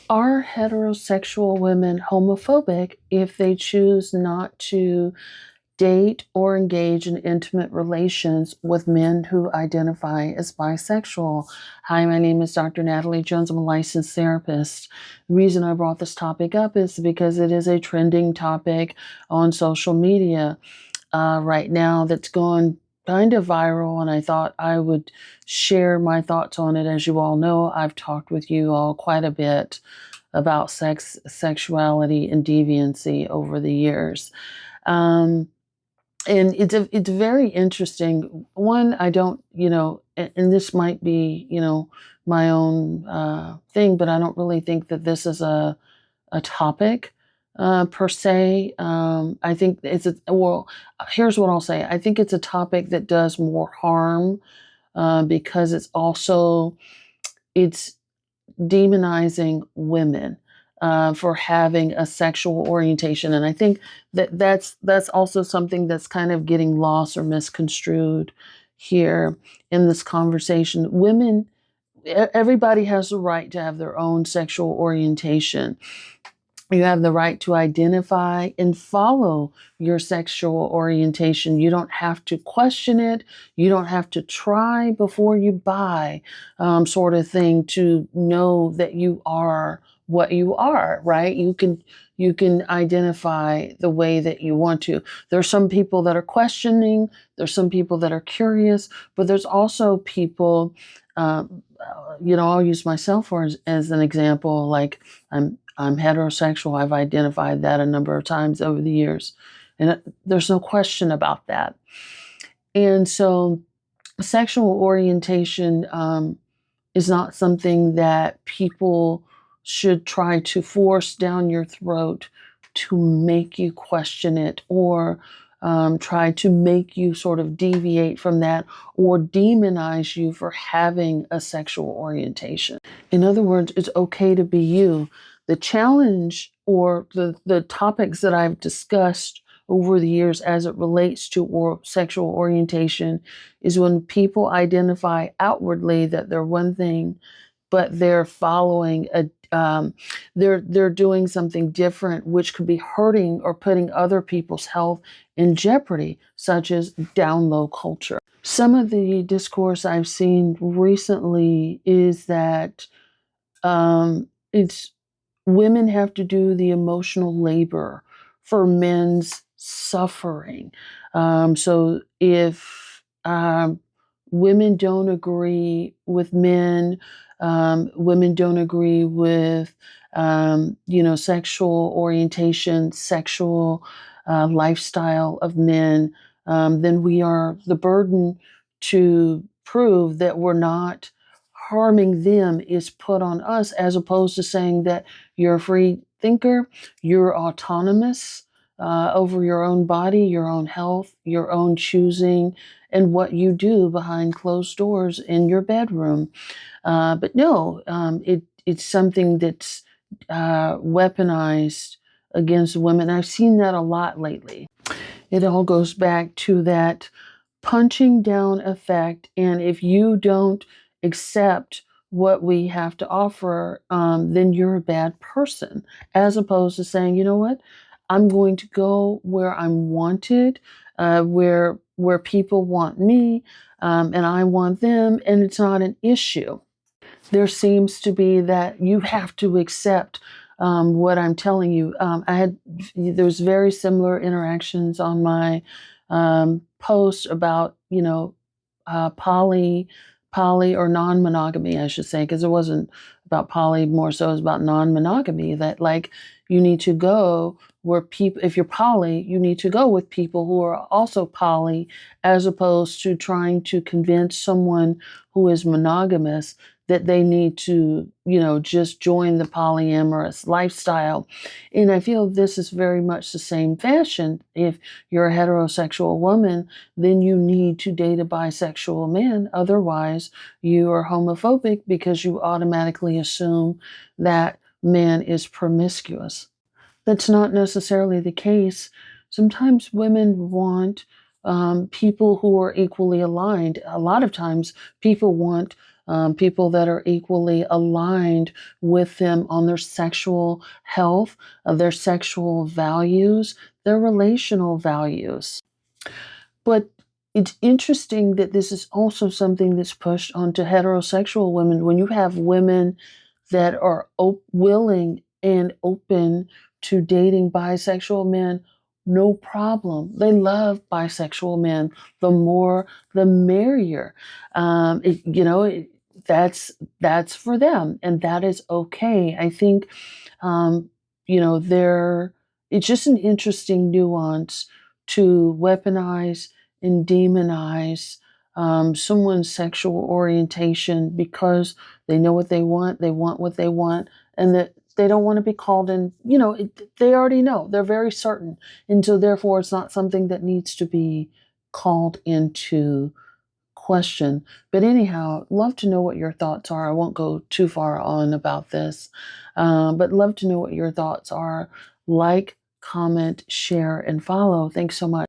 Are heterosexual women homophobic if they choose not to date or engage in intimate relations with men who identify as bisexual? Hi, my name is Dr. Natalie Jones. I'm a licensed therapist. The reason I brought this topic up is because it is a trending topic on social media right now that's going kind of viral, and I thought I would share my thoughts on it. As you all know, I've talked with you all quite a bit about sex, sexuality, and deviancy over the years. Um, and it's very interesting. One, I don't, and this might be, my own thing, but I don't really think that this is a topic per se. I think here's what I'll say. I think it's a topic that does more harm because it's demonizing women for having a sexual orientation, and I think that's also something that's kind of getting lost or misconstrued here in this conversation. Everybody has the right to have their own sexual orientation. You have the right to identify and follow your sexual orientation. You don't have to question it. You don't have to try before you buy, sort of thing, to know that you are what you are, right? You can identify the way that you want to. There's some people that are questioning. There's some people that are curious, but there's also people, I'll use myself as an example. Like I'm heterosexual. I've identified that a number of times over the years, and there's no question about that. And so, sexual orientation is not something that people should try to force down your throat to make you question it, or try to make you sort of deviate from that, or demonize you for having a sexual orientation. In other words, it's okay to be you. The challenge, or the topics that I've discussed over the years as it relates to sexual orientation, is when people identify outwardly that they're one thing, but they're following they're doing something different, which could be hurting or putting other people's health in jeopardy, such as down low culture. Some of the discourse I've seen recently is that it's women have to do the emotional labor for men's suffering. So if women don't agree with men, women don't agree with, sexual orientation, sexual lifestyle of men, then we are the burden to prove that we're not harming them is put on us, as opposed to saying that you're a free thinker, you're autonomous over your own body, your own health, your own choosing, and what you do behind closed doors in your bedroom. But no, it's something that's weaponized against women. I've seen that a lot lately. It all goes back to that punching down effect. And if you don't accept what we have to offer, then you're a bad person, as opposed to saying, you know what, I'm going to go where I'm wanted, where people want me, and I want them, and it's not an issue. There seems to be that you have to accept what I'm telling you. There's very similar interactions on my post about, poly or non-monogamy, I should say, because it wasn't about poly, more so it was about non-monogamy, that like you need to go where people, if you're poly, you need to go with people who are also poly, as opposed to trying to convince someone who is monogamous that they need to, just join the polyamorous lifestyle. And I feel this is very much the same fashion. If you're a heterosexual woman, then you need to date a bisexual man. Otherwise, you are homophobic because you automatically assume that man is promiscuous. That's not necessarily the case. Sometimes women want people who are equally aligned. A lot of times, people want people that are equally aligned with them on their sexual health, their sexual values, their relational values. But it's interesting that this is also something that's pushed onto heterosexual women. When you have women that are willing and open to dating bisexual men, no problem. They love bisexual men. The more, the merrier. That's for them, and that is okay. I think, um, there. It's just an interesting nuance to weaponize and demonize someone's sexual orientation because they know what they want what they want, and that they don't want to be called in, they already know, they're very certain. And so therefore it's not something that needs to be called into question. But anyhow, love to know what your thoughts are. I won't go too far on about this, but love to know what your thoughts are. Like, comment, share, and follow. Thanks so much.